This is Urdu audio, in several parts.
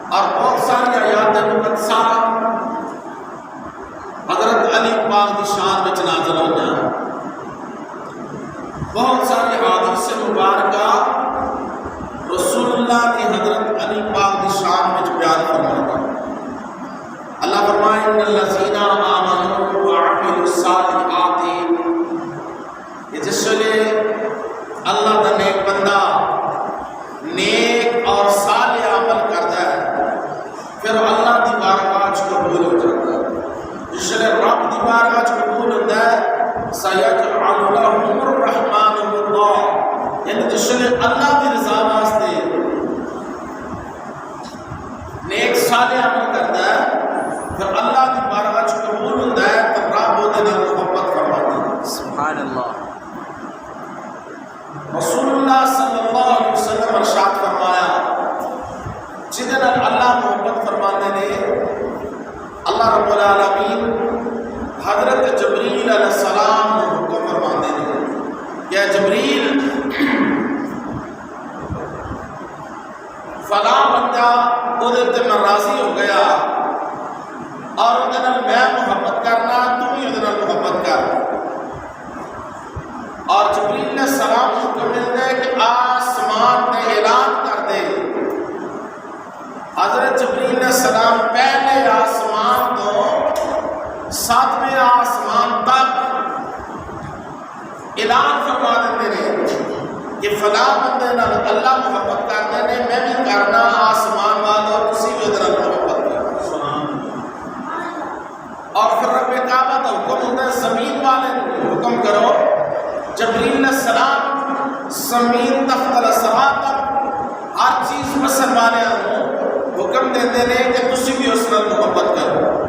اور بہت ساری آیات پھر اللہ دی بارگاہ قبول ہو جاتا ہے۔ جس نے رب دی بارگاہ قبول ہوتا ہے سیجعل لهم الرحمن اللہ، یعنی جس نے اللہ دی رضا واسطے نیک صالح عمل کرتا ہے پھر اللہ دی بارگاہ قبول ہوتا ہے تو رب وہ دے محبت فرماتا ہے۔ سبحان اللہ۔ رسول اللہ صلی اللہ علیہ وسلم ارشاد فرمایا جدن اللہ محبت فرمانے نے اللہ رب العالمین حضرت جبریل علیہ السلام کو حکم فرمانے نے کہ جبریل فلاں بندہ ادھر میں راضی ہو گیا اور ادھر میں محبت کرنا تم ہی ادھر محبت کر، اور جبریل علیہ السلام کو حکم ملتا ہے کہ آسمان نے اعلان کر دے۔ حضرت جبریل علیہ السلام پہلے آسمان تو ساتویں آسمان تک اعلان فرما دیتے ہیں کہ فلاں بندے نال اللہ محبت کرتے ہیں میں بھی کرنا، آسمان والوں کسی بھی ادھر محبت کرنا، اور پھر رب کعبہ کا حکم ہوتا ہے زمین والے حکم کرو جبریل علیہ السلام زمین تخت السما تک ہر چیز مسل والے حکم دیتے ہیں کہ تسی بھی اس نال محبت کرو۔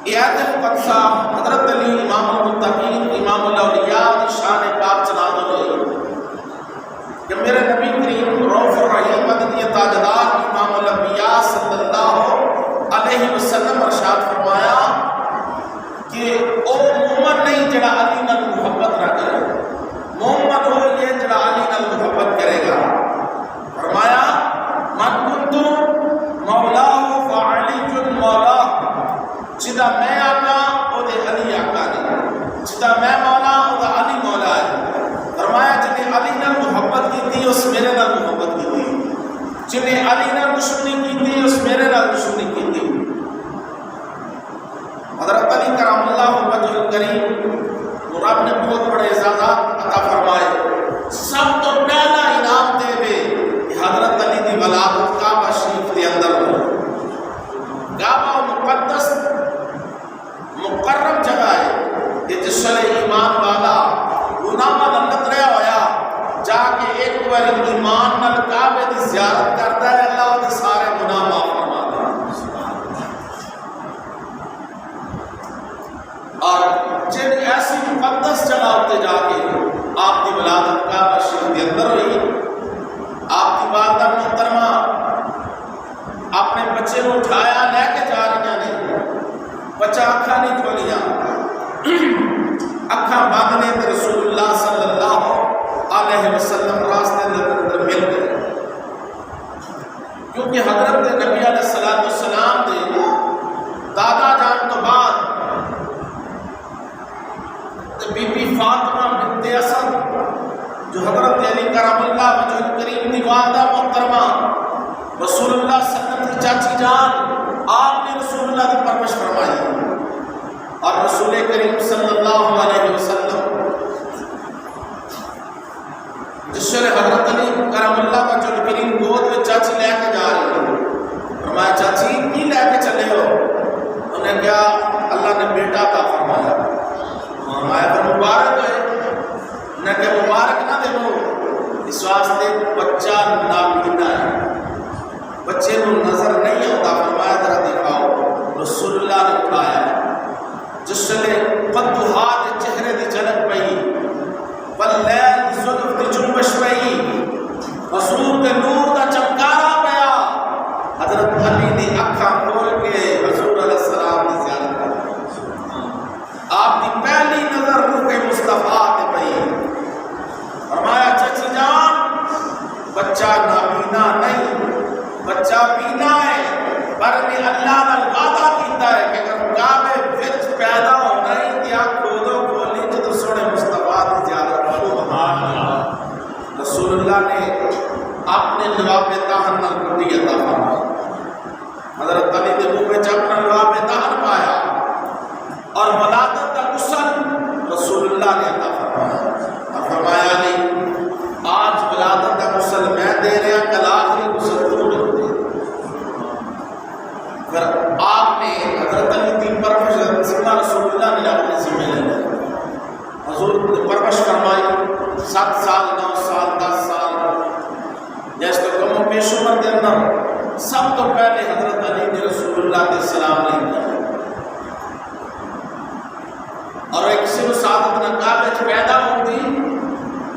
ایت القدسہ حضرت علی امام المتقین امام الاولیاء کی شان پاک چلا دو کہ میرے نبی کریم رؤوف الرحیم مدنی تاجدار امام الانبیاء صلی اللہ علیہ وسلم ارشاد فرمایا کہ او مومن نہیں جڑا علی نال محبت نہ کرے، مومن ہو یہ جڑا علی نال محبت کرے گا۔ فرمایا من کنت مولاہ فعلی مولاہ، جدا میں آقا او دے علی آقا نے، جدا میں مولا او دا علی مولا ہے۔ فرمایا جنہیں علی نال محبت کی تھی اس میرے نال محبت کی تھی، جنہیں علی نال دشمنی کی تھی اس میرے نال دشمنی کی تھی۔ حضرت علی کرم اللہ وجہ الکریم رب نے بہت بڑے اعزازات عطا فرمائے، سب تو پہلا انعام دے وے کہ حضرت علی دی ولادت کعبہ شریف کے اندر ہو۔ کعبہ مقدس مقرب جگہ ہے کہ جس نے ایمان والا گناہ والا لتریا ہویا جا کے ایک بار ایمان نال کعبے دی زیارت کرتا ہے اللہ دے سارے گناہ معاف فرما دیتا ہے۔ اور جن ایسی مقدس جگہ ہوتے جا کے آپ کی ولادت کعبہ شریف کے اندر ہوئی، آپ کی والدہ محترمہ اپنے بچے کو اٹھایا لے کے جا رہی نے، بچہ اکھا نہیں کھولیا، اکھا باندھنے تے رسول اللہ صلی اللہ علیہ وسلم راستے اندر مل گئے، کیونکہ حضرت نبی علیہ السلام دے دادا جان تو بعد بی بی فاطمہ بنت اسد جو حضرت علی کرم اللہ وجہ الکریم دی والدہ محترمہ رسول اللہ صلی اللہ علیہ وسلم کی چاچی جان، آپ نے رسول اللہ کی پرورش فرمائی، اور رسول کریم صلی اللہ علیہ وسلم جس نے حضرت علی کرم اللہ وجہ الکریم گود میں چاچی لے کے جا رہی ہے، فرمایا چاچی کی لے کے چلے ہو؟ انہیں کیا اللہ نے بیٹا عطا فرمایا، فرمایا پر مبارک ہے، نہ کہ مبارک نہ دے اس واسطے بچہ نابینا ہے، بچے کو نظر نہیں ہوتا، فرمایا ذرا دکھاؤ، رسول اللہ نے اٹھایا جس نے فتوحات چہرے دی جھلک پئی، واللیل دی زلف دی جنبش پئی، حضور کے نور دا چمکارا پیا، حضرت علی نے اکھاں کھول کے حضور علیہ السلام دی زیارت کر، آپ کی پہلی نظر روح مصطفیٰ تے پئی، فرمایا چچی جان بچہ نابینا نہیں، بچہ بینا ہے، پر نے اللہ نال وعدہ کیتا ہے کہ اگر کعبے وچ پیدا ہونا ہی تے کھولو کھولی جدوں سونے مصطفیٰ دی زیارت کرو۔ سبحان اللہ۔ رسول اللہ نے اپنے لواب طاہر نال کٹی عطا فرمائی، حضرت علی دے منہ وچ اپنا لواب طاہر پایا، اور ولادت کا غسل رسول اللہ نے عطا فرمایا، اور فرمایا علی آج ولادت کا غسل میں دے رہا، کل آخری غسل تو دے، 7 سال 9 سال 10 سال جس تو کم و بیش عمر کے اندر سب تو پہلے حضرت علی نے رسول اللہ کے سلام نہیں کیا اور ایک کسی کو سعادت نہ کعبے پیدا ہوتی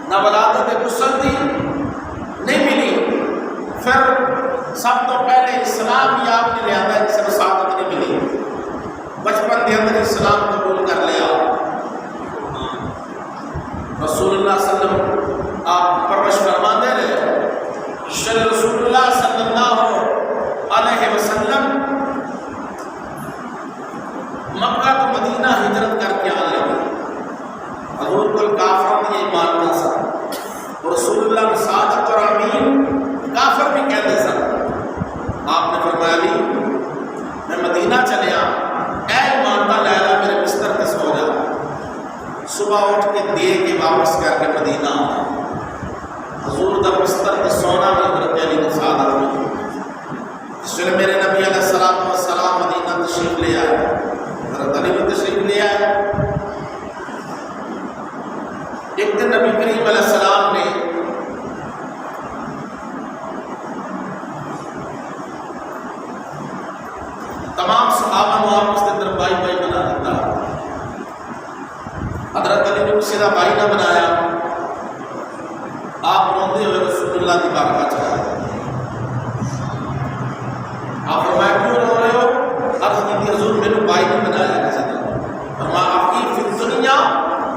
نہ ولادت غسل دی نہیں ملی، پھر سب تو پہلے اسلام ہی آپ نے لیا تھا، کسی کو سعادت نہیں ملی، بچپن کے اندر اسلام قبول کر لیا۔ رسول اللہ صلی اللہ علیہ وسلم آپ پرورش فرمانے رہے، رسول اللہ صلی اللہ علیہ وسلم مکہ تو مدینہ ہجرت کر کے آنے لگے، حضور کو کافر نے یہ ماننا سا، رسول اللہ نے صادق اور امین کافر بھی کہتے سن۔ آپ نے فرمایا علی میں مدینہ چلیا، اے مانتا لیلا میرے بستر پہ سو جا، صبح اٹھ کے دے کے واپس کر کے مدینہ آنا۔ حضور دا بستر پہ سونا میں حضرت علی کو سعادت میں، اس لیے میرے نبی علیہ السلام مدینہ تشریف لے آئے، حضرت علی بھی تشریف لے آئے۔ ایک دن نبی کریم علیہ السلام نے تمام صحابہ کو آپس کے اندر بھائی بھائی بنا دیتا، حضرت علی نے کسی کا بھائی نہ بنایا، آپ روندے ہوئے رسول اللہ کی بارگاہ چاہے، آپ فرمایا کیوں رو رہے ہو؟ عرض کی حضور میں نے بھائی نہیں بنایا کسی نے، فرمایا اخی فی الدنیا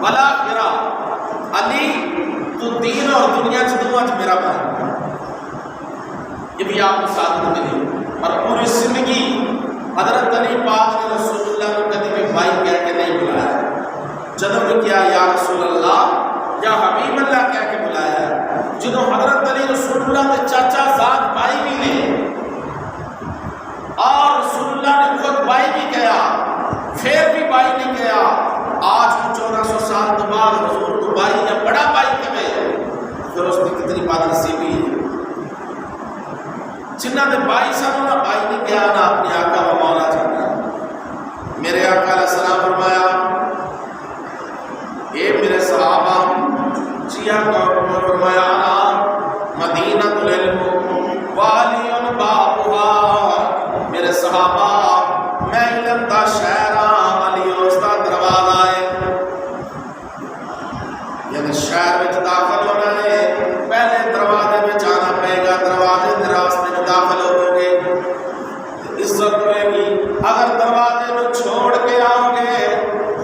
والآخرہ، علی تو دین اور دنیا دونوں میرا بھائی، یہ بھی آپ کو ساتھ ملی۔ اور پوری زندگی حضرت علی پاک نے رسول اللہ کو کبھی بھی بھائی کہہ کے نہیں بلایا، جنم نے کیا یا رسول اللہ یا حبیب اللہ کہہ کے بلایا ہے، جنہوں حضرت علی رسول اللہ کے چاچا ذات بھائی بھی نے اور رسول اللہ نے خود بھائی بھی کہا، پھر بھی بھائی نہیں کہا، آج 1400 سال کے بعد حضور کو بھائی یا بڑا بھائی کہے، پھر اس کی کتنی بات نصیبی ہے۔ جنہوں نے بھائی سنو نہ بھائی نہیں کہا نہ اپنے آقا و مولا جانا، میرے آقا علیہ السلام فرمایا اے میرے صحابہ جیا کو فرمایا مدینہ العلم والی بابها، میرے صحابہ میں علم دا شہر علی اس دا دروازہ ہے، یعنی شہر میں داخل ہونا ہے پہلے دروازے میں جانا پڑے گا، دروازے کے راستے میں داخل ہو گے عزت ہوئے گی، اگر دروازے میں چھوڑ کے آؤ گے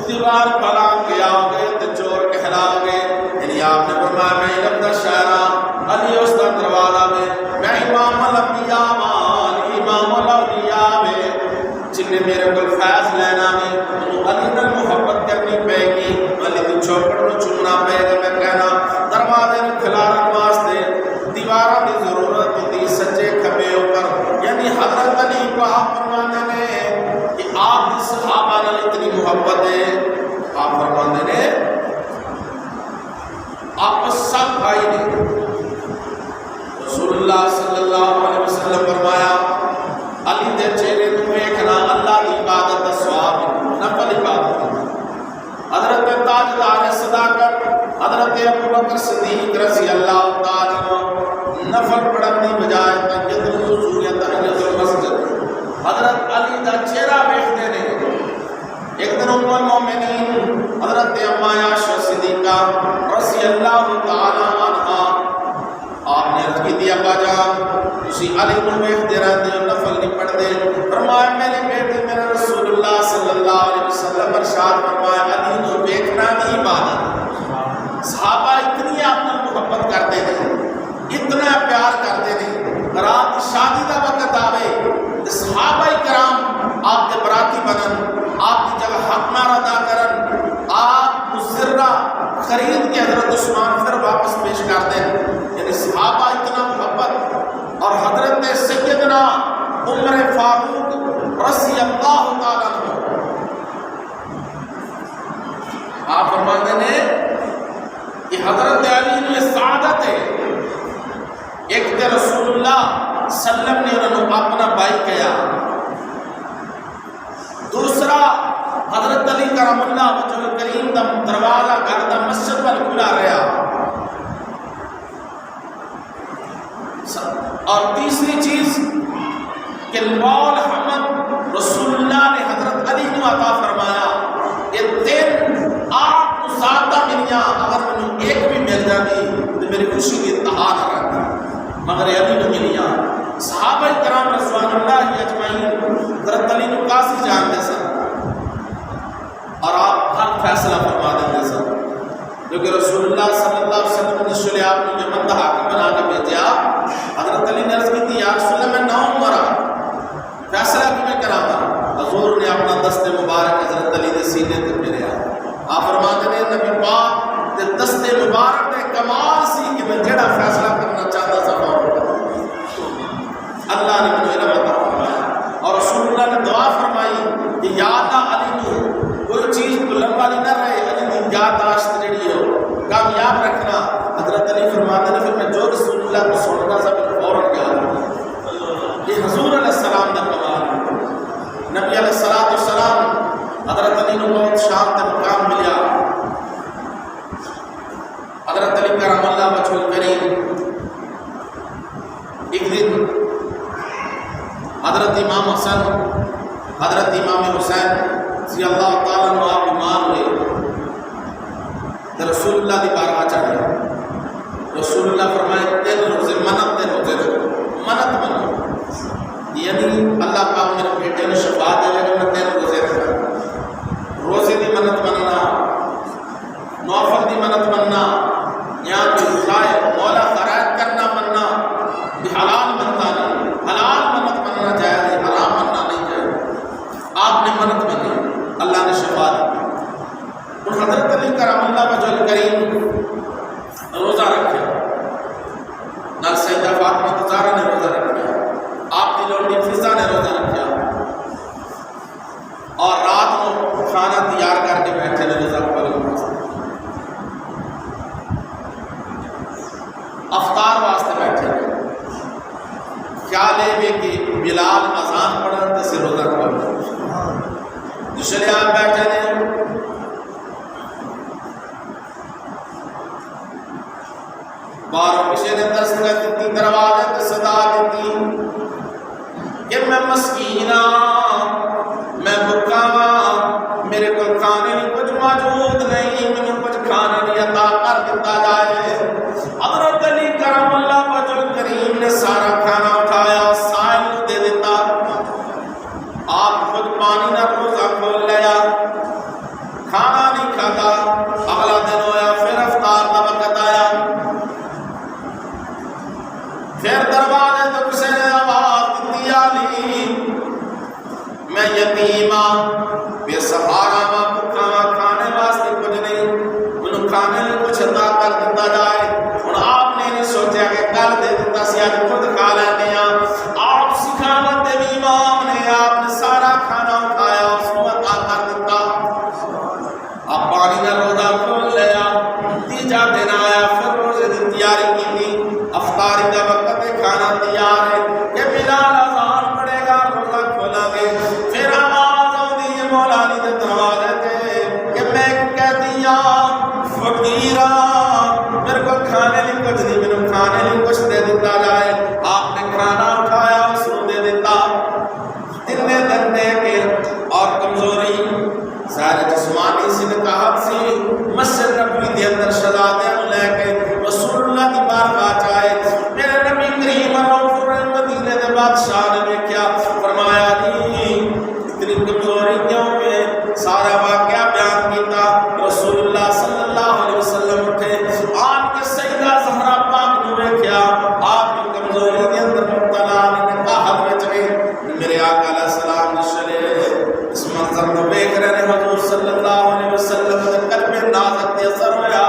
دیوار پلا کے آؤ گے تو چور کہلاؤ گے۔ یعنی آپ نے فرمایا میں علم دا شہرہ علی اس دا دروازہ میں امام الانبیاء علی امام الاولیاء میں، جن نے میرے کو فیض لینا میں علی نال محبت کرنی پے گی، علی دی چوکٹ کو چننا پے گا، میں کہنا دروازے میں کھلارن واسطے دیواراں دی ضرورت ہوتی سجے کھبے اوپر، یعنی حضرت علی کو آپ فرمانے میں کہ آپ کی صحابہ نال اتنی محبت ہے، آپ فرمانے نے آپ سب بھائی نے۔ رسول اللہ صلی اللہ علیہ وسلم فرمایا علی دے چہرے کو دیکھنا اللہ کی عبادت کا ثواب، نفل عبادت ہے۔ حضرت تاجدار صداقت حضرت ابوبکر صدیق رضی اللہ تعالی عنہ نفل پڑھنے کی بجائے تہجد الوضو یا تحیۃ المسجد حضرت علی دا چہرہ دیکھتے نے۔ ایک دن ام المومنین حضرت اما عائشہ صدیقہ رضی اللہ تعالی عنہا آپ نے عرض کی دیا ابا جان اسی علی کو دیکھتے رہتے ہو نفل نہیں پڑھتے، فرمایا میری بیٹی میرے رسول اللہ صلی اللہ علیہ وسلم ارشاد فرمایا علی کو دیکھنا بھی عبادت۔ صحابہ اتنی آپ نے محبت کرتے تھے، اتنا پیار کرتے تھے، رات شادی کا وقت آوے صحابہ کرام آپ کے براتی بنن، آپ کی جگہ حق نار ادا کرن، آپ مزرہ خرید کے حضرت عثمان پھر واپس پیش کر دیں، یعنی صحابہ اتنا محبت۔ اور حضرت سیدنا عمر فاروق رضی اللہ تعالیٰ عنہ آپ فرماتے ہیں کہ حضرت علی نے سعادت ہے، ایک تے رسول اللہ صلی اللہ علیہ وسلم نے انہوں اپنا بھائی کہا، دوسرا حضرت علی کرم اللہ وجہ کریم دا دروازہ گھر دا مسجد پر کھلا رہا، اور تیسری چیز کہ لوال حمد رسول اللہ نے حضرت علی کو عطا فرمایا یہ تین آپ زیادہ ملیاں اگر میں ایک بھی مل جاتی تو میری خوشی کی انتہا نہ رہتی مگر علی نے ملیاں صحابہ کرام رضوان اللہ اجمعین حضرت علی کو کافی جانتے سن اور آپ ہر فیصلہ فرما دیتے سن کیونکہ رسول اللہ صلی اللہ علیہ وسلم نے شلے آپ نے یمن کا حاکم بنا کے بھیجا حضرت علی نے عرض کی تھی یا رسول اللہ میں نہ ہوں مرا فیصلہ کی میں کراما حضور نے اپنا دست مبارک حضرت علی کے سینے پہ پھیریا آپ فرماتے ہیں نبی پاک کے دست مبارک نے کمال سی کہ میں جڑا فیصلہ کرنا چاہتا تھا اللہ نے مجھے علم عطا فرمایا اور رسول اللہ نے دعا فرمائی کہ یا اللہ علی کو کوئی چیز بلند والی نہ رہے علی کی یادداشت جڑی ہو کامیاب رکھنا حضرت علی فرماتے ہیں پھر میں جو رسول اللہ کو سننا تھا پھر فوراً یاد یہ حضور علیہ السلام کا کمال نبی علیہ السلام حضرت علی کو بہت شان کا مقام ملیا حضرت علی کرم اللہ وجہ الکریم ایک دن حضرت امام حسن حضرت امام حسین رضی اللہ تعالیٰ عنہ آپ بیمار ہوئے تو رسول اللہ کی بارگاہ چڑھے رسول اللہ فرمائے تین روزے منت منت منو یعنی اللہ پاک میرے بیٹے نے شفا دے گا کہ میں تین روزے رکھا روزے کی منت مننا نوفل کی منت مننا یا کوئی خائے مولا خرائط کرنا مننا یہ حلال منتا نہیں حلال منت مننا جائے ہے حرام مننا نہیں جائے آپ نے منت منی اللہ نے شفا دی اور حضرت علی کرم اللہ وجہ الکریم روزہ رکھا نال سیدہ فاطمہ زہرا نے روزہ رکھا آپ کی لوٹی فضا نے روزہ رکھا اور رات کو کھانا تیار کر کے بیٹھے نے روزہ پڑھا افطار واسطے بیٹھے خیال ہے کہ بلال اذان پڑھن تے سے روزہ پڑھن دوسرے آپ بیٹھے نے باروں پیچھے نے دستک دیتی دروازے تے صدا دیتی کہ میں مسکین میں بھوکا میرے کو کھانے نہیں کچھ موجود نہیں مجھے کچھ کھانے نہیں عطا کر دیتا جائے حضرت علی کرم اللہ وجہ الکریم نے سارا کھانا اٹھایا سائل کو دے دیتا آپ خود پانی نہ روزہ کھول لیا کھانا نہیں کھاتا اگلا دن ہویا پھر افطار کا وقت آیا پھر دروازے تو کسی نے آواز دیتی علی میں یتیم بے سہارا بھوکا کھانے واسطے کچھ نہیں مجھے کھانے میں کچھ عطا کر دیتا جائے اور آپ نے نہیں سوچا کہ کل دے دیتا سی آج خود کھا لیتے ہیں آپ سکھاوت امام نے آپ نے سارا کھانا اٹھایا اس کو عطا کر دیتا آپ پانی کا روزہ کھول لیا تیجا دن آیا پھر روزے کی تیاری کی تھی افطاری کا وقت ہے کھانا تیار ہے کہ بلال اذان پڑے گا روزہ کھولا گے پھر آواز آتی ہے مولانا کے دروازے تے کہ میں کہتی ہوں فقیرا میرے کو کھانے نہیں کچھ نہیں میرے کھانے نہیں کچھ دے دیتا جائے آپ نے کھانا اٹھایا اس کو دے دیتا تنے دن دے کے اور کمزوری ظاہر جسمانی سی نکاحت سی مسجد نبوی کے اندر شہزادے لے کے رسول اللہ کی بارگاہ جائے میرے نبی کریم رؤوف مدینے کے بادشاہ نے دیکھا فرمایا جی اتنی کمزوری کیوں ہے سارا واقعہ بیان کیتا رسول اللہ صلی اللہ علیہ وسلم اٹھے آن کے سیدہ زہرا پاک نے دیکھا آپ کی کمزوری کے اندر مبتلا نے نکاحت میں چلے میرے آقا علیہ السلام نے چلے اس منظر میں دیکھ رہے ہیں حضور صلی اللہ علیہ وسلم کے قلب نازک اثر ہوا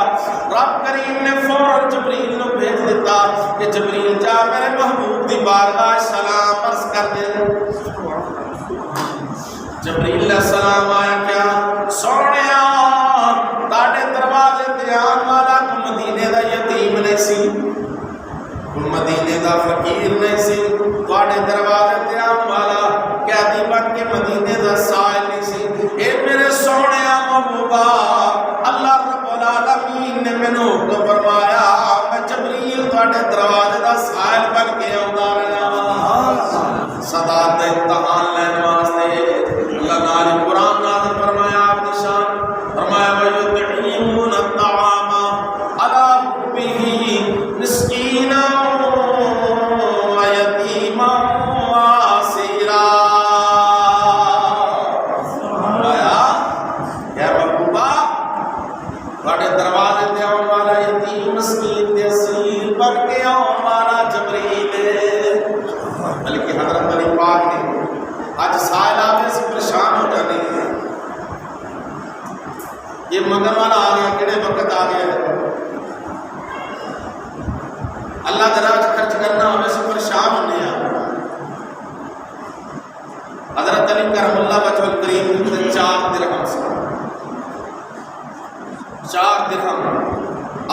رب کریم نے فوراً جبریل کو بھیج دیتا کہ جبریل جا میرے محبوب دی بارگاہ سلام عرض کر دے جبریل علیہ السلام آیا کیا سونیا تاڑے دروازے تے آن والا کو مدینے دا یتیم نہیں سی مدینے دا فقیر نہیں سی تاڑے دروازے تے آن والا قیدی بن کے مدینے دا سائل نہیں سی اے میرے سونیا محبوبہ اللہ رب العالمین نے مینوں حکم فرمایا میں جبریل تاڑے دروازے دا سائل بن امتحان لینے واسطے اللہ نے قرآن نازل فرمایا آپ کی شان فرمایا وَيُطْعِمُونَ الطَّعَامَ عَلَىٰ حُبِّهِ مِسْكِينًا وَيَتِيمًا وَأَسِيرًا فرمایا کہ محبوبہ بڑے دروازے تے آن والا یتیم مسکین تے اسیر بن کے آن والا جبریل بلکہ حضرت علی پاک نے آج سائل آگے سے پریشان ہو جانے ہیں یہ مگر والا آ گیا کڑے وقت آ گیا اللہ دراج خرچ کرنا ہمیں سے پریشان ہونے ہیں حضرت علی کرم اللہ وجہ الکریم نے 4 درہم سے 4 درہم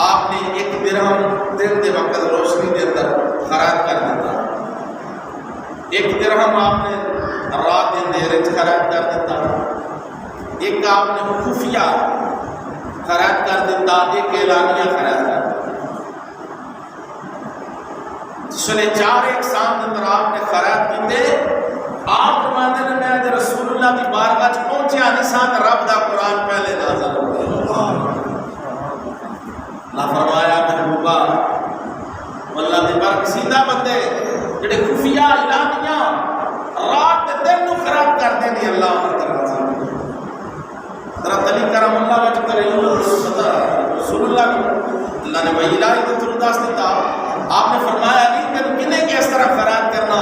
آپ نے 1 درہم دن دے وقت روشنی دے اندر خراب کر دیتا 1 درہم آپ نے رات دن دیر خراب کر دیتا 1 آپ نے خفیہ خراب کر دیتا 1 اعلانیہ خراب کر دیتا چلے 4 ایک سام اندر آپ نے خراب کیتے آپ فرماتے ہیں میں رسول اللہ کی بارگاہ پہنچے آنے ساتھ رب دا قرآن پہلے نازل ہو گیا اللہ فرمایا محبوبہ اللہ دے برکسیدہ بندے جڑے خفیہ اعلانیاں رات دن نو خراب کر دے نہیں اللہ انہاں طرح حضرت علی کرم اللہ وجہ کریم رسول اللہ نے وہی الہی کو ترداس دیتا آپ نے فرمایا علی تن کنے کے اس طرح خراب کرنا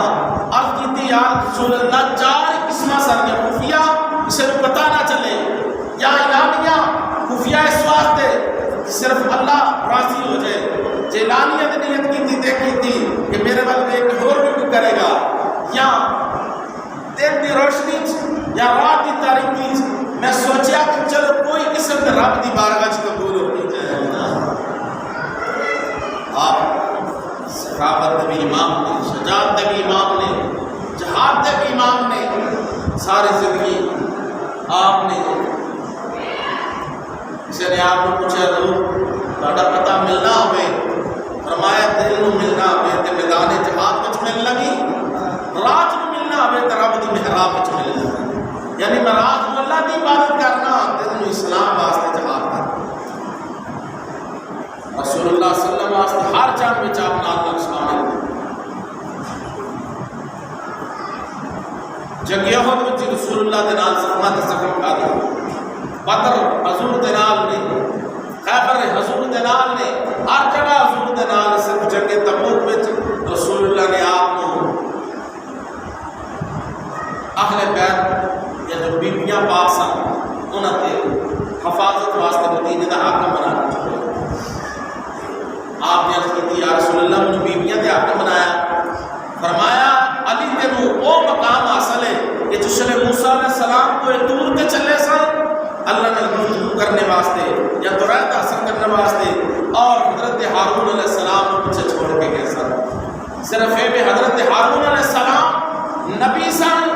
اب کیتی یا رسول اللہ 4 قسمہ سر نے خفیہ اسے پتہ نہ چلے یا اعلانیاں خفیہ اس واسطے صرف اللہ راضی ہو جائے جیلانیت نیت کی تھی کہ میرے بلکہ ایک اور بھی کرے گا یا دن دی روشنی یا رات دی تاریکی میں سوچیا کہ چلو کوئی قسم کے رب دی بارگاہ قبول ہو نہیں جائے آپ صحابت بھی امام نے شجاعت بھی امام نے جہاد بھی امام نے ساری زندگی آپ نے کسی نے آپ کو پوچھا ضرور تھوڑا پتہ ملنا ہوئے فرمایا دل نو ملنا ہوئے تے میدان جہاد وچ مل لگی رات نو ملنا ہوئے تے رب دی محراب وچ مل لگی یعنی میں رات نو اللہ دی عبادت کرنا دل نو اسلام واسطے جہاد کرنا رسول اللہ صلی اللہ علیہ وسلم واسطے ہر جنگ وچ اپنا اللہ شامل جنگ احد وچ رسول اللہ دے نال سخت زخم کھا دیا بدر حضور دے نال نے خیبر حضور دے نال نے ہر جگہ حضور دے نال صرف جنگ تبوک وچ رسول اللہ نے آپ کو اہل بیت یا جو بیبیاں پاک سن انہاں تے حفاظت واسطے مدینے دا حاکم بنا چھوڑا آپ نے عرض کی یا رسول اللہ مجھے بیبیاں تے حاکم بنایا فرمایا علی تینو وہ مقام حاصل ہے کہ جس نے موسیٰ علیہ السلام کو دور تے چلے سن اللہ نے گفتگو کرنے واسطے یا درایت حاصل کرنے واسطے اور حضرت ہارون علیہ السلام کو پیچھے چھوڑ کے گئے سن صرف یہ بھی حضرت ہارون علیہ السلام نبی سن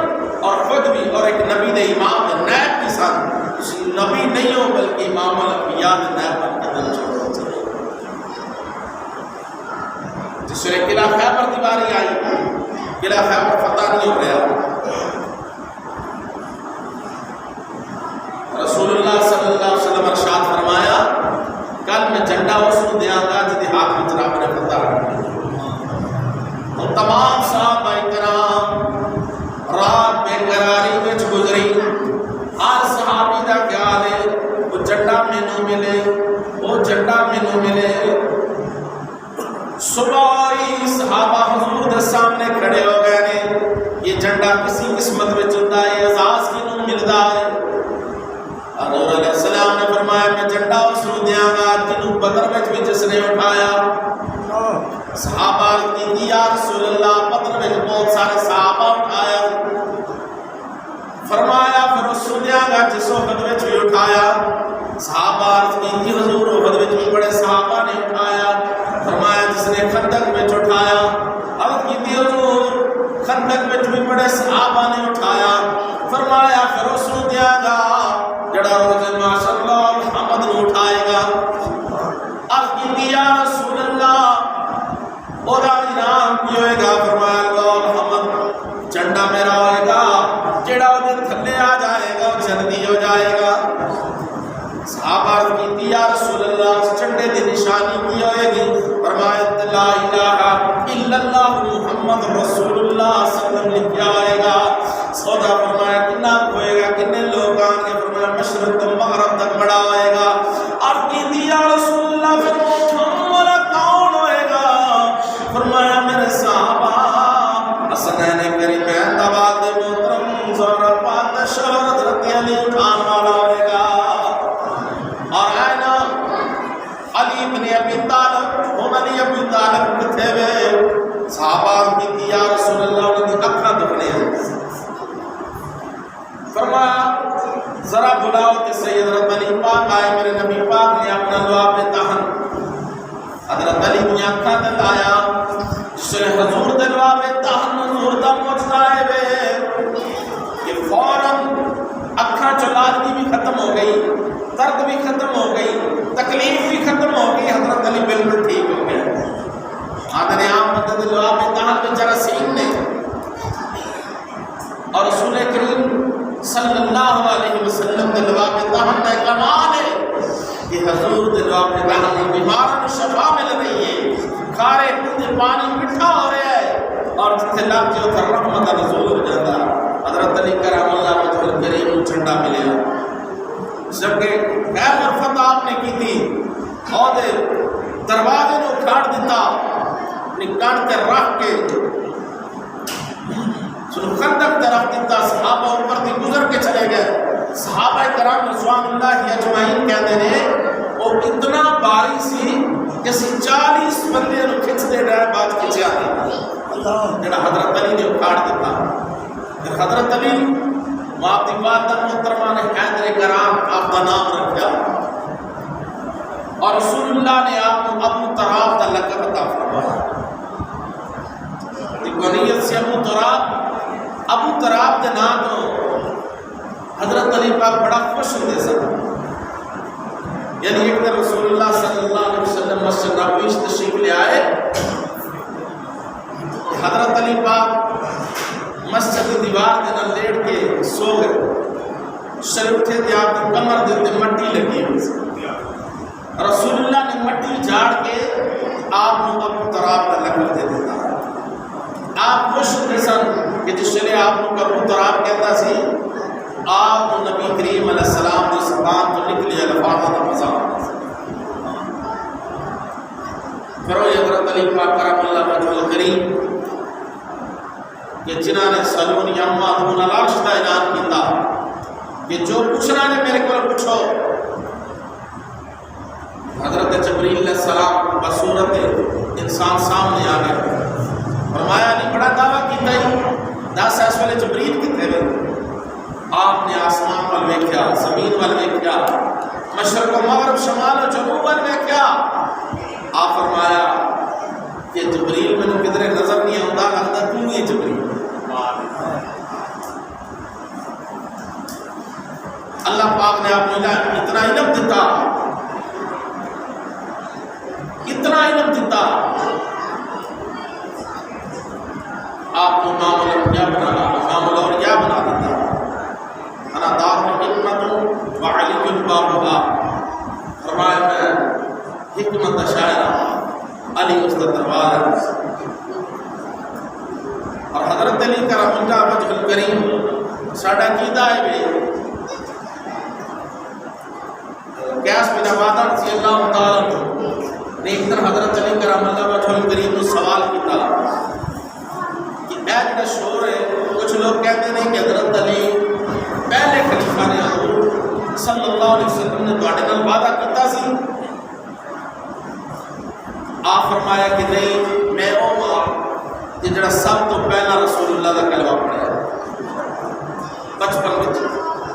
اور خود بھی اور ایک نبی دے امام نیب بھی سن نبی نہیں ہو بلکہ امام الانبیاء دے نیب بن کے دل چھوڑ چلے جس نے قلعہ خیبر دی باری آئی قلعہ خیبر فتح نہیں ہو رہا رسول اللہ صلی اللہ علیہ وسلم ارشاد فرمایا کل میں جھنڈا اس کو دیاں گا جدی ہاتھ میں رب نے فتح اور تمام صحابہ کرام رات بے قراری وچ گزری ہر صحابی دا خیال ہے وہ جھنڈا مینوں ملے وہ جھنڈا مینوں ملے صبح ہی صحابہ حضور دے سامنے کھڑے ہو گئے نے یہ جھنڈا کسی قسمت وچ ہوندا ہے اعزاز کینوں ملدا ہے حضور علیہ السلام نے فرمایا میں جھنڈا اس کو دیاں گا جنوں بدر وچ بھی جس نے اٹھایا صحابہ کی یا رسول اللہ بدر وچ بہت سارے صحابہ اٹھایا فرمایا پھر اس کو دیاں گا جس وقت وچ بھی اٹھایا صحابہ کی حضور وقت وچ بھی بڑے صحابہ نے اٹھایا فرمایا جس نے خندق وچ اٹھایا عرض کی حضور خندق وچ بھی بڑے صحابہ نے اٹھایا فرمایا پھر اس کو دیاں گا جڑا روز ماشاءاللہ محمد نو اٹھائے گا عرض کی یا رسول اللہ اور انعام کی ہوئے گا فرمایا اللہ محمد جھنڈا میں میرا ہوئے گا، جڑا وہ تھلے آ جائے گا وہ جنتی ہو جائے گا۔ صحابہ عرض کی یا رسول اللہ اس جھنڈے دی نشانی کی ہوئے گی؟ فرمایا لا الہ الا اللہ محمد رسول اللہ صلی اللہ علیہ وسلم لکھا ہوئے گا۔ سودا فرمایا کتنا ہوئے گا، کتنے لوگ آن کے؟ فرمایا مشرق تو مغرب تک بڑا ہوئے گا۔ اور کی یا رسول اللہ پھر ہمارا کون ہوئے گا؟ فرمایا میرے صحابہ حسنین کریمین دباد محترم زہرا پاک شہر حضرت علی خان والا ہوئے گا۔ اور آئینا علی بن ابی طالب، ہم علی ابی طالب کتھے ہوئے؟ صحابہ کی یا رسول اللہ انہیں اکھا دکھنے ہیں۔ فرمایا ذرا بلاؤ کہ سید حضرت علی پاک آئے، میرے نبی پاک نے اپنا لعاب تہن حضرت علی نے اکھا دلایا، جس نے حضور دے لعاب تہن حضور دا موجزہ آئے بے کہ فوراً اکھا چلالگی بھی ختم ہو گئی، درد بھی ختم ہو گئی، تکلیف بھی ختم ہو گئی، حضرت علی بالکل ٹھیک ہو گیا۔ آدھر عام مدد لعاب تہن میں جراثیم نے اور رسول کریم صلی اللہ علیہ وسلم دے لعاب تہن کا کمال ہے کہ حضور دے لعاب تہن میں بیماروں شفا مل رہی ہے، کھارے پیتے پانی مٹھا ہو رہا ہے، اور جتنے لگ جو تھا رحمت نزول ہو جاتا۔ حضرت علی کرام اللہ وجہ الکریم جھنڈا ملے جبکہ اے مرفت آپ نے کی تھی اور دروازے نے اکھاڑ دیتا، نکان کے رکھ کے خندق طرف دیتا، صحابہ اوپر تھی گزر کے چلے گئے۔ صحابہ کرام رضوان اللہ اجمعین کہتے ہیں وہ اتنا باری سی جیسے 40 بندے نو کھچ دے رہا ہے، بات کھچیا نہیں جڑا حضرت علی نے اکھاڑ دیتا۔ پھر حضرت علی معاف بات محترمہ نے حیدر کرام آپ کا نام رکھا اور رسول اللہ نے آپ کو ابو تراب کا لقب عطا فرمایا۔ کنیت سے ابو تراب کے نام تو حضرت علی پاک بڑا خوش ہوتے سن، یعنی ایک دن رسول اللہ صلی اللہ علیہ وسلم مسجد نبوی تشریف لے آئے، حضرت علی پاک مسجد دیوار کے نال لیٹ کے سو گئے، شریف اٹھے تھے آپ کی کمر دے مٹی لگی ہوئی، رسول اللہ نے مٹی جھاڑ کے آپ کو ابو تراب کا لقب دے دیتا۔ آپ خوش ہوتے سن کہ جس نے آپ کو ابو تراب کہتا سی، آپ نبی کریم علیہ السلام جو زبان تو نکلی الفاظ کا مزاح۔ پھر وہ حضرت علی پاک کرم اللہ وجہ الکریم کہ جنہاں نے سلون یما دون العرش کا اعلان کیتا کہ جو پوچھنا نے میرے کو پوچھو۔ حضرت جبریل علیہ السلام بصورت انسان سامنے آ گئے، فرمایا نہیں بڑا دعویٰ کیتا ہی دس اس والے جبریل کتنے ہوئے؟ آپ نے آسمان وال ویکھیا، زمین وال ویکھیا، مشرق و مغرب شمال و جنوب وال ویکھیا۔ آپ فرمایا کہ جبریل میں نے کدھر نظر نہیں آتا، لگتا تو ہی جبریل۔ اللہ پاک نے آپ نے اتنا علم دیتا، اتنا علم دیتا، آپ کو امام الانبیاء بنا، امام الاولیاء بنا دیتا۔ انا دار حکمت و علی البابا، فرمایا میں حکمت شاعرہ علی اس دربار۔ اور حضرت علی کرم اللہ وجہ الکریم ساڈا عقیدہ ہے بھی قیاس بن عبادہ رضی اللہ تعالیٰ نے ایک دن حضرت علی کرم اللہ وجہ الکریم نے سوال کیتا کہ اے جڑا شور ہے، کچھ لوگ کہتے ہیں کہ حضرت علی پہلے خلیفہ نے حضور صلی اللہ علیہ وسلم نے تواڈے نال وعدہ کیتا سی۔ آپ فرمایا کہ نہیں، میں او ماں کہ جڑا سب تو پہلا رسول اللہ کا کلمہ پڑھیا بچپن وچ،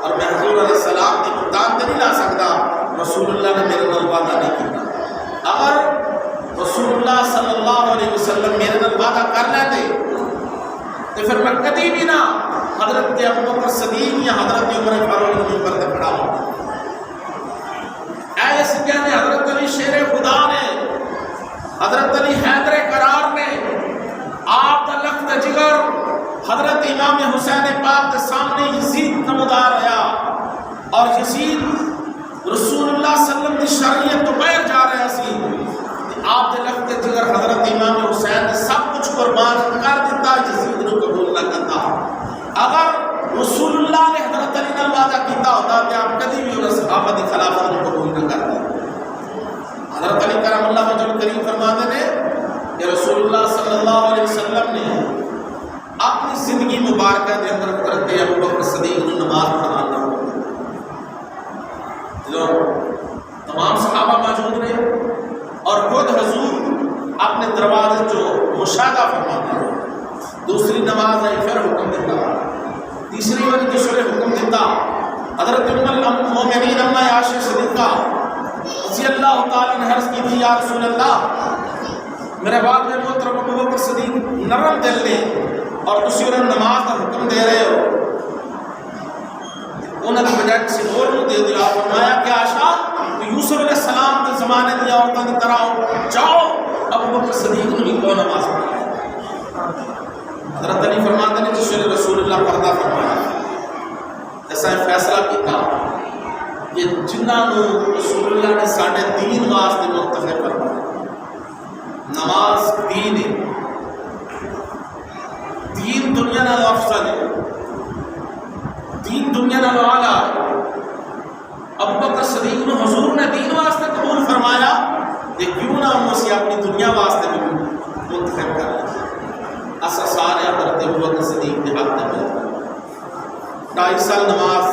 اور میں حضور علیہ السلام کی مدان تے نہیں لا سکتا، رسول اللہ نے میرے نال وعدہ نہیں کیتا۔ اگر رسول اللہ صلی اللہ علیہ وسلم میرے نال وعدہ کر لیتے تو پھر میں کبھی بھی نہ حضرت ابوبکر صدیق یا حضرت عمر فاروق کے منبر تے کھڑا ہوں۔ ایسے کہنے حضرت علی شیر خدا نے، حضرت علی حیدر قرار نے، آپ کا لخت جگر حضرت امام حسین پاک کے سامنے یزید نمودار رہا اور یزید رسول اللہ صلی اللہ علیہ وسلم کی شریعت تو بیر جا رہا سی آپ دے لگتے جگر حضرت امام حسین نے سب کچھ قربان کر دیتا یزید نے قبول نہ کرتا اگر رسول اللہ نے حضرت علی نال وعدہ کیتا ہوتا کہ آپ کبھی بھی انہیں صحابہ دی خلافت کو قبول نہ کرتے حضرت علی کرم اللہ وجہ کریم فرماتے ہیں کہ رسول اللہ صلی اللہ علیہ وسلم نے اپنی زندگی مبارکہ کے اندر حضرت ابو بکر صدیق کو نماز پڑھانا جو تمام صحابہ موجود رہے اور خود حضور اپنے دروازے جو مشاہدہ فرماتے ہیں دوسری نماز آئی پھر حکم دیتا تیسری والی دوسرے حکم دیتا حضرت ام المومنین ام عائشہ صدیقہ رضی اللہ تعالیٰ نے عرض کی تھی یا رسول اللہ میرے بعد میں محترم ابو بکر صدیق نرم دل نے اور تسی انہیں نماز کا حکم دے رہے ہو انہوں نے بجائے کسی اور کو دے دیا فرمایا کہ عائشہ تو یوسف علیہ السلام کے زمانے دیا عورتوں کی طرح ہو جاؤ ابو بکر صدیق نے بھی کو نماز پڑھائی حضرت علی فرماتے ہیں جس نے رسول اللہ پردہ فرمایا ایسا فیصلہ کیتا کہ جنہوں رسول اللہ نے ساڑھے دین واسطے منتخب فرمایا نماز دین ہے دین دنیا نال افضل ہے دین دنیا نال اعلیٰ ہے ابو بکر صدیق نے حضور نے دین واسطے قبول فرمایا کہ کیوں نہ ہم اسے اپنی دنیا واسطے بھی منتخب کر لیں ایسا سارے حضرت ابو بکر صدیق کے حق میں 2.5 سال نماز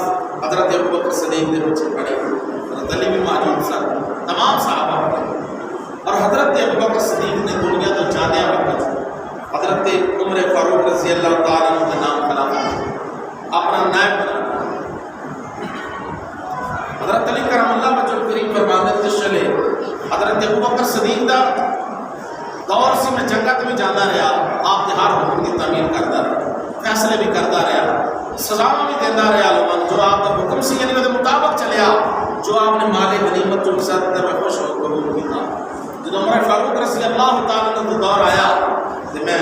حضرت ابو بکر صدیق نے بچے پڑھی حضرت علی بھی موجود سن تمام صحابہ اور حضرت ابو بکر صدیق نے دنیا تو جانے وقت حضرت عمر فاروق رضی اللہ تعالیٰ عنہ کے نام خلافت اپنا نائب بنا حضرت علی کرم اللہ وجہ کریم فرماتے چلے حضرت ابو بکر صدیق دا دور سے میں جنگت میں جانا رہا آپ کے ہر حکم کی تعمیل کرتا رہا فیصلے بھی کرتا رہا سزا بھی دیتا رہا لوگوں جو آپ کا حکم سے یعنی مطابق چلیا جو آپ نے مال غنیمت جو حصہ دیتا میں خوش ہو قبول کیا جب عمر فاروق رضی اللہ تعالیٰ عنہ دور آیا تو میں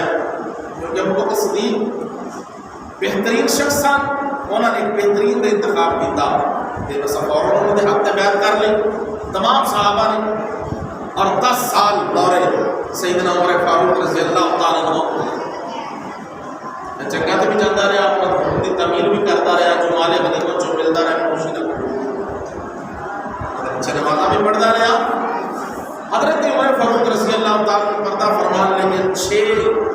کیونکہ ابو بکر صدیق بہترین شخص سن انہوں نے ایک بہترین کا انتخاب کیتا کہ بس فوراً انہوں نے حق بیعت کر لی تمام صحابہ نے اور 10 سال دورے سیدنا عمر فاروق رضی اللہ تعالیٰ عنہ جگہ تو بھی جاتا رہا اپنا کی تعمیل بھی کرتا رہا جو مال غنیمت جو ملتا رہا کوشش نہ اچھا نمازہ بھی پڑھتا رہا حضرت عمر فاروق رضی اللہ تعالیٰ پردہ فرمان لیں گے 6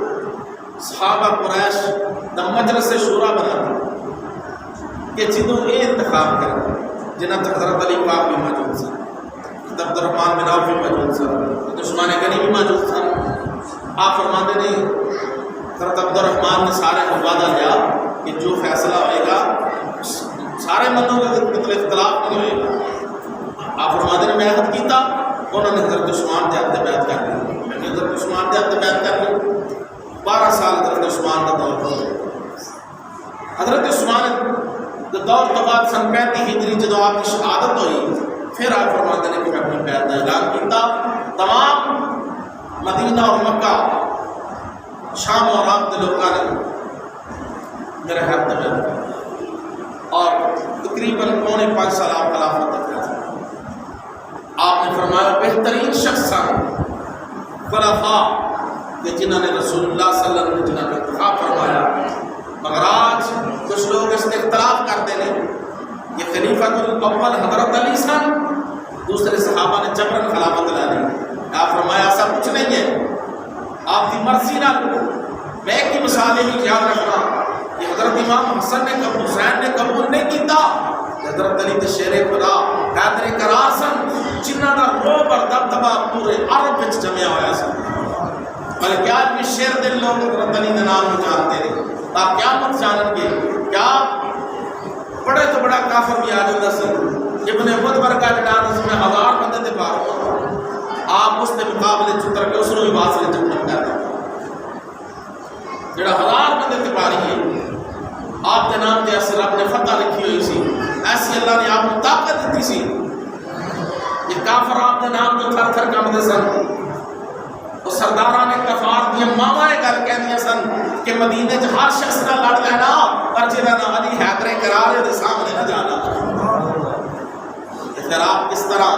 صحابہ قریش دا مجلس شورا بنا کہ جنہوں یہ انتخاب کریں جنہاں حضرت علی پاک بھی موجود سن عبد الرحمن بن عوف بھی موجود سن عثمان غنی بھی موجود سن آپ فرماتے ہیں حضرت عبد الرحمن نے سارے وعدہ لیا کہ جو فیصلہ ہوئے گا سارے منوں کا مطلب اختلاف نہیں ہوئے گا آپ فرماتے ہیں میں عہد کیتا انہوں نے حضرت عثمان کے ہاتھ بیعت کر لی میں نے حضرت عثمان کے ہاتھ بیعت کر لی 12 سال حضرت عثمان کا دور ہو حضرت عثمان کے دور تو بعد سن 35 ہجری جدو آپ کی شہادت ہوئی پھر آپ فرماتے ہیں کہ میں اپنی بیعت کا اعلان کیتا تمام مدینہ اور مکہ شام اور رات کے لوگوں نے میرے ہاتھ میں بیعت کر اور تقریباً 5.25 سال آپ خلافت رکھا آپ نے فرمایا بہترین شخص خلفاء کہ جنہوں نے رسول اللہ صلی اللہ علیہ وسلم جنہوں نے انتخاب فرمایا مگر آج کچھ لوگ اس نے اختلاف کرتے ہیں یہ خلیفۃ الاول حضرت علی سن دوسرے صحابہ نے جبرن خلافت لا دی آپ فرمایا ایسا کچھ نہیں ہے آپ کی مرضی نہ میں ایک ہی مثال ہی یاد رکھنا کہ حضرت امام حسن نے حسین نے قبول نہیں کیتا حضرت علی تے شیر خدا حیدر کرار سن جنہاں دا روب اور دبدبا پورے عرب وچ جمیا ہوا سن بلکہ آج بھی شیر دل لوگ حضرت علی کے نام کو جانتے ہیں آپ قیامت جانن گے کیا بڑے تو بڑا کافر بھی آ جاتا سن ابن مدبر کا جنان اس میں 1000 بندے تے پار ہوتا آپ اس کے مقابلے چتر کے اس نے بھی واصل جنت کر دیں جڑا 1000 بندے تے پاری ہے آپ کے نام تے اثر رب نے فتح لکھی ہوئی سی ایسی اللہ نے آپ کو طاقت دیتی سی یہ کافر آپ کے نام تو تھر تھر کام دے سن وہ سرداران کفار دیا ماما گل کہہ سن کہ مدینے ہر شخص نہ لڑ لینا پر جہاں نہ علی حیدر کرارے دے سامنے نہ جانا. پھر آپ کس طرح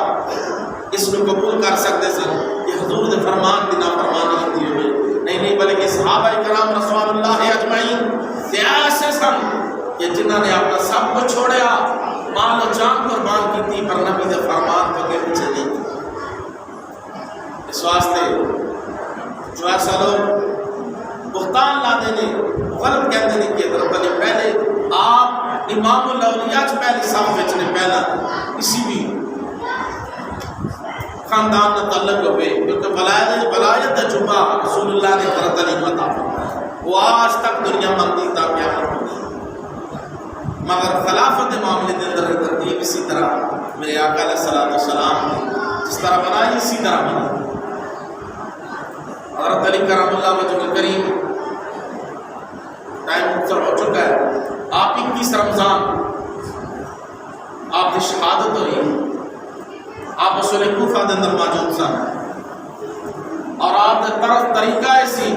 اس کو قبول کر سکتے سن کہ حضور دے فرمان دی نافرمانی ہوتی ہوئی؟ نہیں بلکہ صحابہ کرام رضوان اللہ اجمعین ایسے سن کہ جنہوں نے اپنا سب کو چھوڑیا، مال و جان قربان کی تھی، پر نبی دے فرمان کو کے پیچھے نہیں. اس واسطے جو ایسا لوگ بہتان لا دینے غلط کہتے ہیں کہ حضرت علی پہلے آپ امام الاولیاء پہلی صف بچنے پہلا کسی بھی خاندان نہ تعلق ہوئے، کیونکہ ولایت تجربہ رسول اللہ نے حضرت علی کو عطا فرمایا، وہ آج تک دنیا مانتی تا قیامت ہوگی. مگر خلافت معاملے کے اندر ترتیب اسی طرح میرے آقا علیہ الصلوۃ والسلام نے جس طرح بنائی اسی طرح بنائی. حضرت علی کرم اللہ وجہ کریم ٹائم مختصر ہو چکا ہے. آپ 21 رمضان آپ کی شہادت ہوئی، آپ اصول کوفہ کے اندر موجود سن اور آپ کے طرف طریقہ ایسی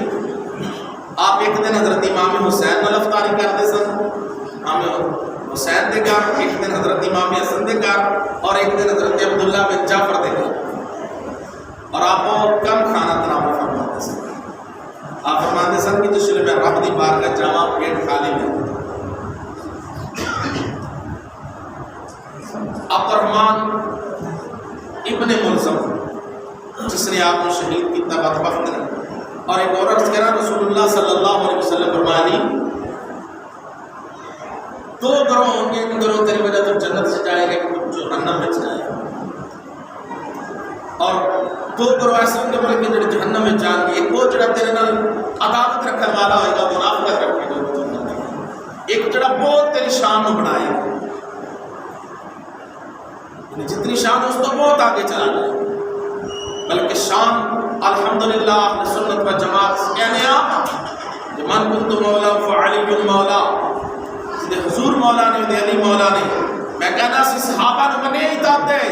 آپ ایک دن حضرت امام حسین نال افطاری کرتے سن، امام حسین دے گھر، ایک دن حضرت امام حسن دے گھر اور ایک دن حضرت عبداللہ بن جعفر دے گھر، اور آپ بہت کم کھانا تناول فرماتے سن. آپ فرماتے سن کہ جس میں رب دی بارگاہ جاواں پیٹ خالی میں. عبد الرحمن ابن ملزم جس نے آپ کو شہید کیا بدبخت نے، اور ایک اور عرض کرا رسول اللہ صلی اللہ علیہ وسلم فرمانی 2 گروہ ہوں گے، ایک گروہ تیری وجہ تو جنت سے جائے گا، ایک جو جہنم میں جائے گا، اور 2 گروہ ایسے ہوں گے بلکہ جو جہنم میں جائیں گے. ایک وہ جڑا تیرے نال عداوت رکھنے والا ہوئے گا، منافقت رکھے گا، ایک جڑا بہت تیری شان کو بڑھائے گا، جتنی شان اس تو بہت آگے چلا جائے، بلکہ شان الحمدللہ اہل سنت و جماعت کہنے کہ من کنت مولا فعلی مولا، جدے حضور مولا نے دے علی مولا نے. میں کہنا سی صحابہ نے منے ہی دے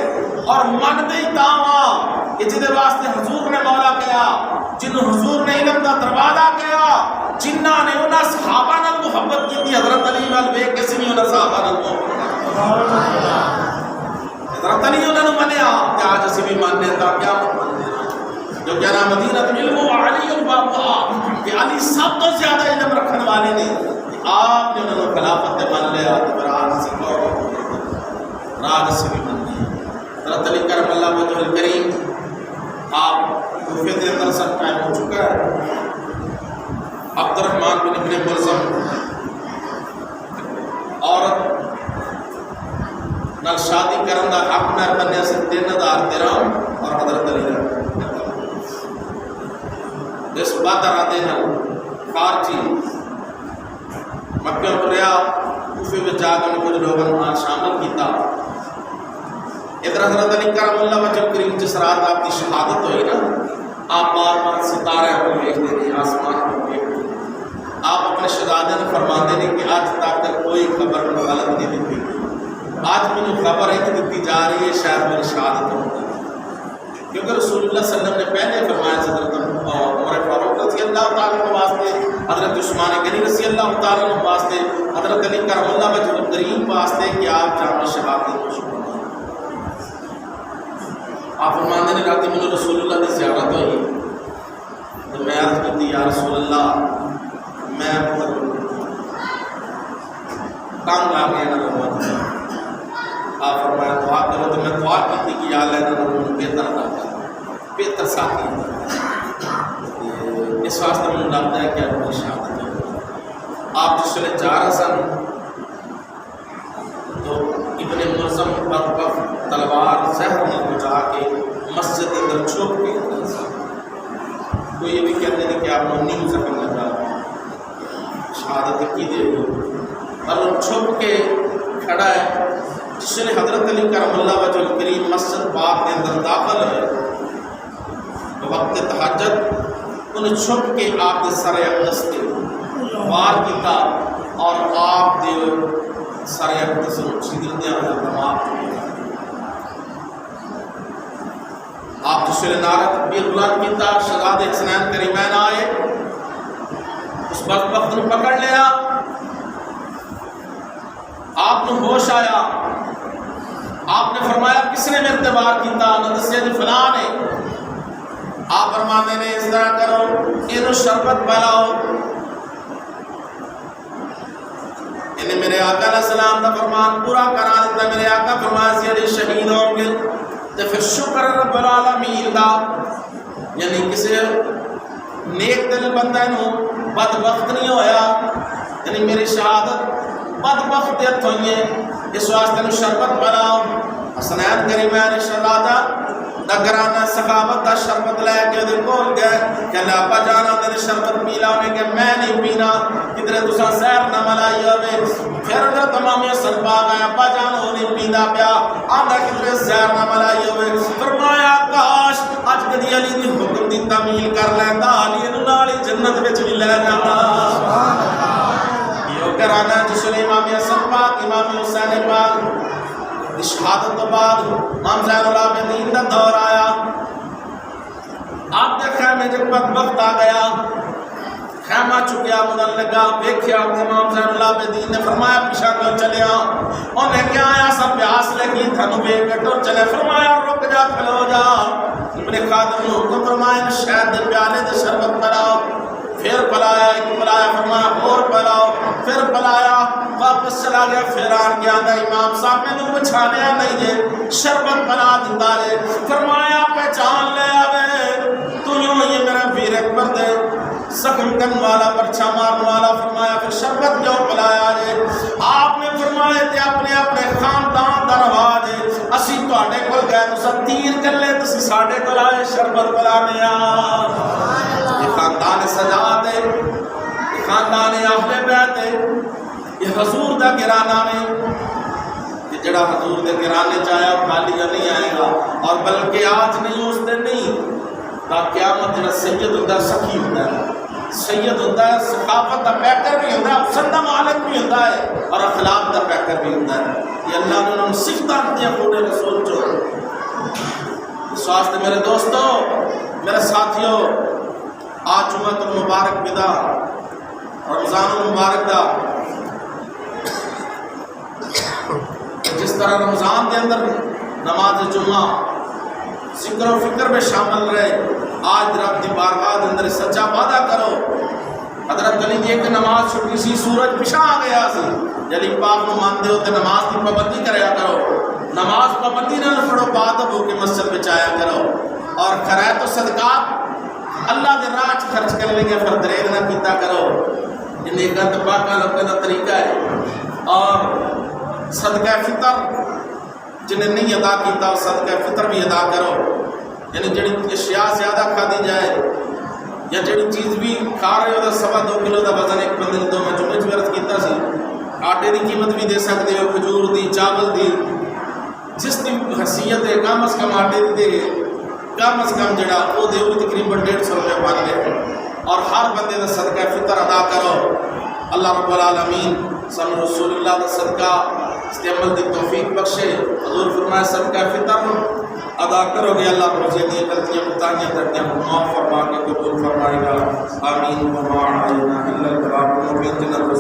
اور من دے ہی تاواں کہ جدے واسطے حضور نے مولا کیا، جنہوں حضور نے علم دا دروازہ کیا، جنہ نے انہاں صحابہ نے محبت کی تھی. حضرت علی وال بے کسی نہیں انہاں صحابہ نے محبت، حضرت علی انہوں نے منیا کہ آج اسی بھی ماننے تا کیا جو کہنا مدینہ علم و علی البابا کہ علی سب تو زیادہ علم رکھنے والے نے. آپ نے انہوں نے خلافت مان لیا تو راج سی راج سے بھی مان لیا. حضرت علی کرم اللہ وجہ الکریم آپ کوفے کے اندر سب ٹائم ہو چکا ہے. عبد الرحمن بن ابن ملزم عورت نال شادی کرن دا حق میں بننے سے 3000 درہم اور حضرت علی اس بات راتے ہیں خارجی مکہ اتریا کوفے میں جا کے کچھ لوگوں نے شامل کیتا. ادھر حضرت علی کرم اللہ وجہ کریم جس رات آپ کی شہادت ہوئی نا، آپ بار ستارے کو دیکھتے تھے، آسمان کو دیکھتے تھے. آپ اپنے شہزادے نے فرماتے ہیں کہ آج تک کوئی خبر میں غلط نہیں دیتی، آج مجھے خبر ہے کہ دیتی جا رہی ہے شاید میری شہادت ہوگی، کیونکہ رسول اللہ صلی اللہ علیہ وسلم نے پہلے فرمایا حضرت عمر فاروق رضی اللہ تعالیٰ عنہ واسطے، حضرت عثمان غنی رضی اللہ تعالیٰ عنہ واسطے، حضرت علی کرم اللہ وجہ کریم واسطے کہ آپ جامع شہادت کو شکر. آپ فرماتے ہیں رات میں رسول اللہ کی زیارت ہوئی تو میں عرض کی تھی یا رسول اللہ میں کام لا گیا نا. آپ فرمایا دعا کرو تو میں دعا کی تھی کہ یا اللہ نے بہتر کرتا بہتر ساتھی. اس واسطے مجھے لگتا ہے کہ آپ کی شہادت ہے. آپ جس وقت جا رہے سن تو ابن ملزم پر تلوار زہر میں بچا کے مسجد کے اندر چھپ کے تو یہ بھی کہتے ہیں کہ آپ نے نہیں زخم لگا شہادت کی دے اور وہ چھپ کے کھڑا ہے. جس نے حضرت علی کرم اللہ وجہ کریم مسجد پاک کے اندر داخل ہے وقت تہجد انہیں چھپ کے آپ کے سر اقدس کے وار کیتا اور آپ دے سر اقدس سیدھے ہوئے تمام آپ جس معاشر نارا تکبیر بلند کیتا، شہزادے حسنین کریمین آئے، اس وقت نے پکڑ لیا، آپ نے ہوش آیا، آپ نے فرمایا کس نے میرے تے وار کیتا؟ انہوں نے دسیا جی فلاں نے۔ آپ فرماندے نے اس طرح کرو، انہوں شربت پلاؤ۔ انہیں میرے آقا علیہ السلام کا فرمان پورا کرا دیتا۔ میرے آقا فرمایا سی علی شہید ہوں گے تو پھر شکر رب العالمین دا، یعنی کسی نیک دل بندہ نو بدبخت نہیں ہویا، یعنی میری شہادت بدبخت دیت ہوئی ہے، اس واسطے نو شربت بناؤ۔ حسنین کریمین شہزادہ دا گرانا سخاوت دا شربت لے کے دے کول گئے کہ ابا جانا دے شربت پیلا، انہیں کہ میں نہیں پینا، کدھر تساں زہر نہ ملائی ہوئے۔ پھر اگر تمامی سنبا گئے ابا جانا نہیں پینا پیا، آنا کدھر زہر نہ ملائی ہوئے۔ فرمایا کاش اج کدی علی دی حکم دی تعمیل کر لیندا، علی نوں نال جنت وچ بھی لے جاندا۔ یہ گرانا جس نے امام حسن پاک امام حسین پاک شہادت تو بعد امام زین العابدین کا دور آیا، آپ نے خیمے جب بدبخت آ گیا، خیمہ چکیا مدن لگا، دیکھیا امام زین العابدین نے فرمایا پیچھا کیوں چلے آ؟ انہیں کیا آیا سب پیاس لگی تھنو بے کٹو چلے، فرمایا رک جا کھلو جا۔ ابن خادم نے حکم فرمایا شہد دے پیالے دے شربت پلاؤ، پھر پلایا، ایک پلایا، فرمایا اور پلاؤ، پھر پلایا، واپس چلا گیا، پھر آن گیا نا امام صاحب میں نے پچھانیا نہیں جے شربت بنا دیتا رہے۔ فرمایا پہچان لے آوے تو یوں یہ میرا پیر اکبر دے زخم کن والا پرچھا مارن والا۔ فرمایا پھر شربت کیوں پلایا جے؟ آپ نے فرمایا تے اپنے اپنے خاندان دا رواج ہے، اسی تواڈے کول گئے تساں تیر کلے تسی ساڈے کول آئے شربت پلانے آ۔ یہ خاندان سجاد ہے، یہ خاندان اہل بیت ہے، یہ حضور دا گرانا میں، کہ جڑا حضور دے گرانے چاہیا خالی نہیں آئے گا، اور بلکہ آج نہیں اس دن نہیں، تا قیامت جڑا سید ہوتا ہے سخی ہوتا ہے، سید ہوتا ہے، ثقافت دا پیکر بھی ہوتا ہے، پسندہ مالک بھی ہوتا ہے، اور اخلاق دا پیکر بھی ہوتا ہے۔ یہ اللہ نے انہوں صفتہ دیا خود رسول جو اس واسطے میرے دوستو، میرے ساتھیوں، آج جمعۃ المبارک بدا، رمضان المبارک دا، جس طرح رمضان کے اندر نماز جمعہ ذکر و فکر میں شامل رہے، آج رب دی بارگاہ کے اندر سچا وعدہ کرو۔ حضرت علی دی ایک نماز چھٹی سی، سورج پچھا آ گیا سی، علی پاک نو مانتے ہو تے نماز کی پابندی کریا کرو، نماز پابندی نہ پڑھو، بعد ہو کے مسجد میں آیا کرو، اور خیرات و صدقات اللہ دے راہ خرچ کرنے کے پھر دریغ نہ کیتا کرو، جنہیں گند پاکا لوگوں کا طریقہ ہے۔ اور صدقہ فطر جنہیں نہیں ادا کیتا، صدقہ فطر بھی ادا کرو، یعنی جڑی اشیاء زیادہ کھا دی جائے، یا جڑی چیز بھی کھا رہے ہو 2.25 کلو کا وزن ایک بندے نے، تو میں جمعے چرت کیتا سی، آٹے کی قیمت بھی دے سکتے ہو، کھجور دی، چاول دی، جس کی حیثیت ہے کم از کم آٹے دی دے، کم از کم جڑا وہ دے وہ تقریباً 150 روپے بن گئے، اور ہر بندے کا صدقہ فطر ادا کرو۔ اللہ رب العالمین سن رسول اللہ کا صدقہ استعمال دی توفیق بخشے۔ حضور فرمائے صدقہ فطر ادا کرو گے، اللہ روزے دی غلطیاں کوتاہیاں درمیاں معاف فرما کے قبول فرمائے گا۔ آمین۔ وما علینا الا البلاغ المبین۔ جنت